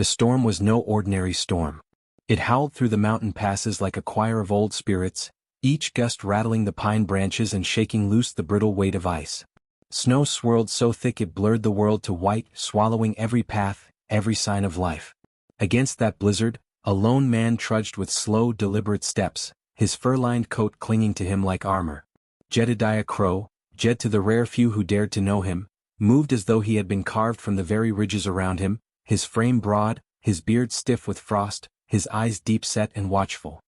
The storm was no ordinary storm. It howled through the mountain passes like a choir of old spirits, each gust rattling the pine branches and shaking loose the brittle weight of ice. Snow swirled so thick it blurred the world to white, swallowing every path, every sign of life. Against that blizzard, a lone man trudged with slow, deliberate steps, his fur-lined coat clinging to him like armor. Jedediah Crow, Jed to the rare few who dared to know him, moved as though he had been carved from the very ridges around him, his frame broad, his beard stiff with frost, his eyes deep-set and watchful.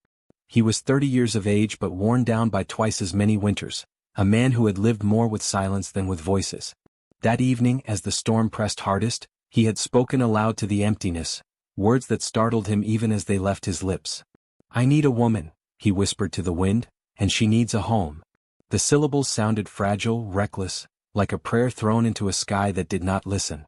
He was 30 years of age but worn down by twice as many winters, a man who had lived more with silence than with voices. That evening, as the storm pressed hardest, he had spoken aloud to the emptiness, words that startled him even as they left his lips. "I need a woman," he whispered to the wind, "and she needs a home." The syllables sounded fragile, reckless, like a prayer thrown into a sky that did not listen.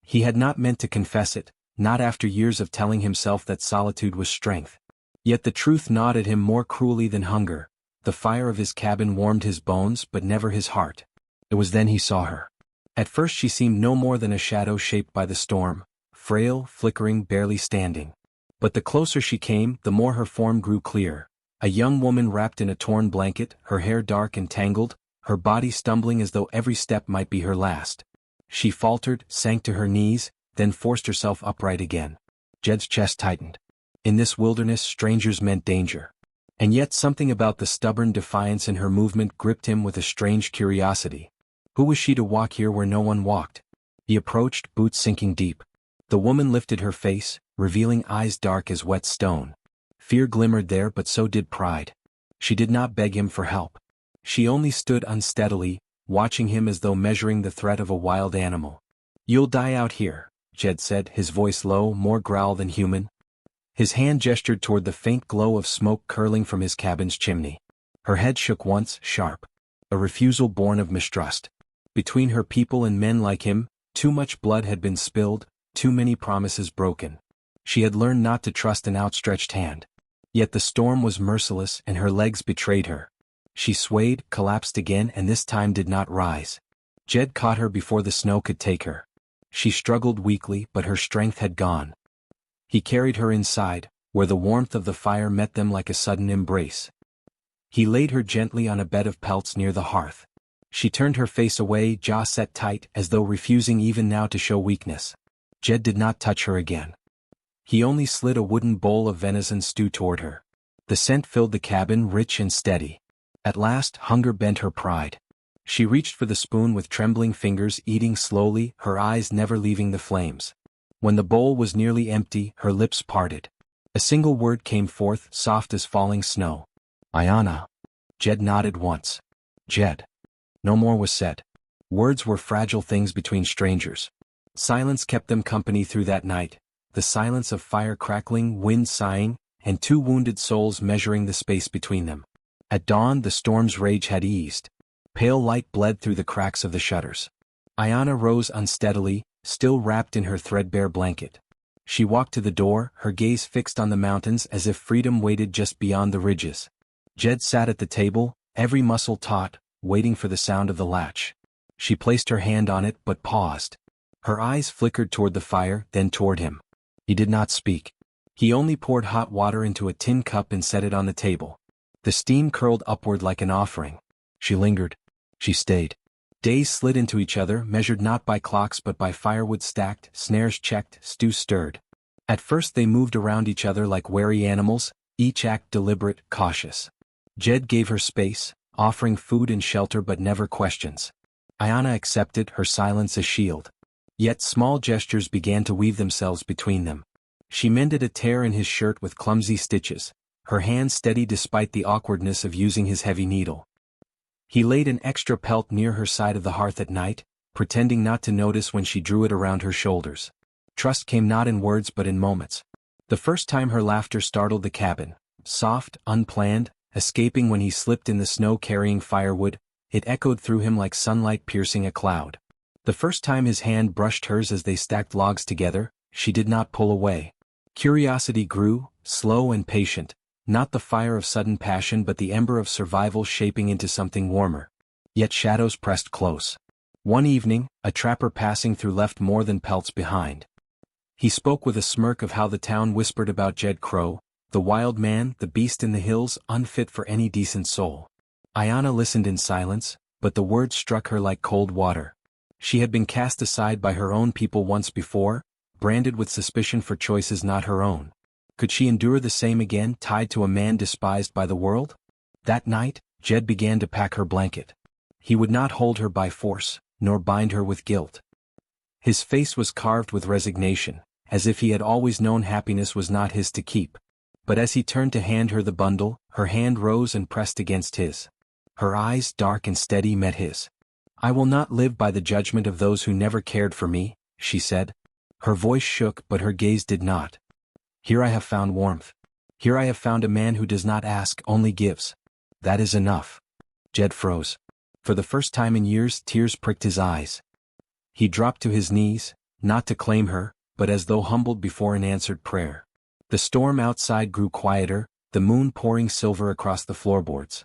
He had not meant to confess it, not after years of telling himself that solitude was strength. Yet the truth gnawed at him more cruelly than hunger. The fire of his cabin warmed his bones but never his heart. It was then he saw her. At first she seemed no more than a shadow shaped by the storm, frail, flickering, barely standing. But the closer she came, the more her form grew clear. A young woman wrapped in a torn blanket, her hair dark and tangled, her body stumbling as though every step might be her last. She faltered, sank to her knees, then forced herself upright again. Jed's chest tightened. In this wilderness, strangers meant danger. And yet something about the stubborn defiance in her movement gripped him with a strange curiosity. Who was she to walk here where no one walked? He approached, boots sinking deep. The woman lifted her face, revealing eyes dark as wet stone. Fear glimmered there, but so did pride. She did not beg him for help. She only stood unsteadily, watching him as though measuring the threat of a wild animal. "You'll die out here," Jed said, his voice low, more growl than human. His hand gestured toward the faint glow of smoke curling from his cabin's chimney. Her head shook once, sharp. A refusal born of mistrust. Between her people and men like him, too much blood had been spilled, too many promises broken. She had learned not to trust an outstretched hand. Yet the storm was merciless and her legs betrayed her. She swayed, collapsed again, and this time did not rise. Jed caught her before the snow could take her. She struggled weakly, but her strength had gone. He carried her inside, where the warmth of the fire met them like a sudden embrace. He laid her gently on a bed of pelts near the hearth. She turned her face away, jaw set tight, as though refusing even now to show weakness. Jed did not touch her again. He only slid a wooden bowl of venison stew toward her. The scent filled the cabin, rich and steady. At last, hunger bent her pride. She reached for the spoon with trembling fingers, eating slowly, her eyes never leaving the flames. When the bowl was nearly empty, her lips parted. A single word came forth, soft as falling snow. "Ayanna." Jed nodded once. "Jed." No more was said. Words were fragile things between strangers. Silence kept them company through that night, the silence of fire crackling, wind sighing, and two wounded souls measuring the space between them. At dawn the storm's rage had eased. Pale light bled through the cracks of the shutters. Ayanna rose unsteadily, still wrapped in her threadbare blanket. She walked to the door, her gaze fixed on the mountains as if freedom waited just beyond the ridges. Jed sat at the table, every muscle taut, waiting for the sound of the latch. She placed her hand on it but paused. Her eyes flickered toward the fire, then toward him. He did not speak. He only poured hot water into a tin cup and set it on the table. The steam curled upward like an offering. She lingered. She stayed. Days slid into each other, measured not by clocks but by firewood stacked, snares checked, stew stirred. At first they moved around each other like wary animals, each act deliberate, cautious. Jed gave her space, offering food and shelter but never questions. Ayanna accepted, her silence a shield. Yet small gestures began to weave themselves between them. She mended a tear in his shirt with clumsy stitches, her hand steady despite the awkwardness of using his heavy needle. He laid an extra pelt near her side of the hearth at night, pretending not to notice when she drew it around her shoulders. Trust came not in words but in moments. The first time her laughter startled the cabin, soft, unplanned, escaping when he slipped in the snow carrying firewood, it echoed through him like sunlight piercing a cloud. The first time his hand brushed hers as they stacked logs together, she did not pull away. Curiosity grew, slow and patient, not the fire of sudden passion but the ember of survival shaping into something warmer. Yet shadows pressed close. One evening, a trapper passing through left more than pelts behind. He spoke with a smirk of how the town whispered about Jed Crow, the wild man, the beast in the hills, unfit for any decent soul. Ayanna listened in silence, but the words struck her like cold water. She had been cast aside by her own people once before, branded with suspicion for choices not her own. Could she endure the same again, tied to a man despised by the world? That night, Jed began to pack her blanket. He would not hold her by force, nor bind her with guilt. His face was carved with resignation, as if he had always known happiness was not his to keep. But as he turned to hand her the bundle, her hand rose and pressed against his. Her eyes, dark and steady, met his. "I will not live by the judgment of those who never cared for me," she said. Her voice shook, but her gaze did not. "Here I have found warmth. Here I have found a man who does not ask, only gives. That is enough." Jed froze. For the first time in years, tears pricked his eyes. He dropped to his knees, not to claim her, but as though humbled before an answered prayer. The storm outside grew quieter, the moon pouring silver across the floorboards.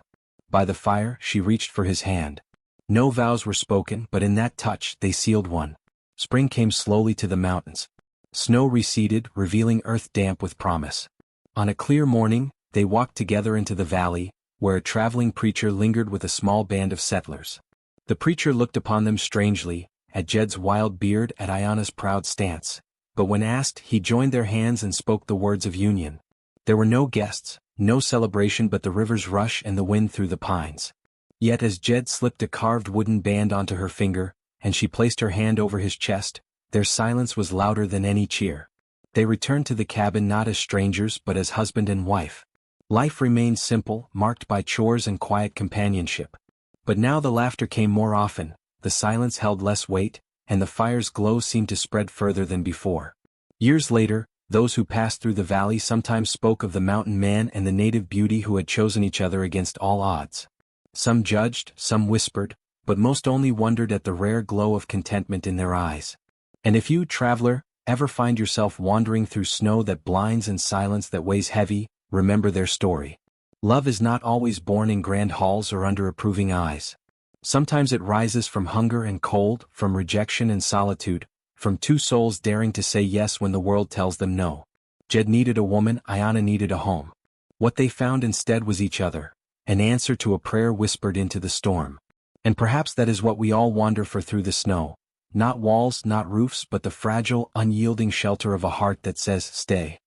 By the fire, she reached for his hand. No vows were spoken, but in that touch they sealed one. Spring came slowly to the mountains. Snow receded, revealing earth damp with promise. On a clear morning, they walked together into the valley, where a traveling preacher lingered with a small band of settlers. The preacher looked upon them strangely, at Jed's wild beard, at Ayanna's proud stance. But when asked, he joined their hands and spoke the words of union. There were no guests, no celebration, but the river's rush and the wind through the pines. Yet as Jed slipped a carved wooden band onto her finger, and she placed her hand over his chest, their silence was louder than any cheer. They returned to the cabin not as strangers but as husband and wife. Life remained simple, marked by chores and quiet companionship. But now the laughter came more often, the silence held less weight, and the fire's glow seemed to spread further than before. Years later, those who passed through the valley sometimes spoke of the mountain man and the native beauty who had chosen each other against all odds. Some judged, some whispered, but most only wondered at the rare glow of contentment in their eyes. And if you, traveler, ever find yourself wandering through snow that blinds and silence that weighs heavy, remember their story. Love is not always born in grand halls or under approving eyes. Sometimes it rises from hunger and cold, from rejection and solitude, from two souls daring to say yes when the world tells them no. Jed needed a woman, Ayanna needed a home. What they found instead was each other, an answer to a prayer whispered into the storm. And perhaps that is what we all wander for through the snow. Not walls, not roofs, but the fragile, unyielding shelter of a heart that says, "Stay."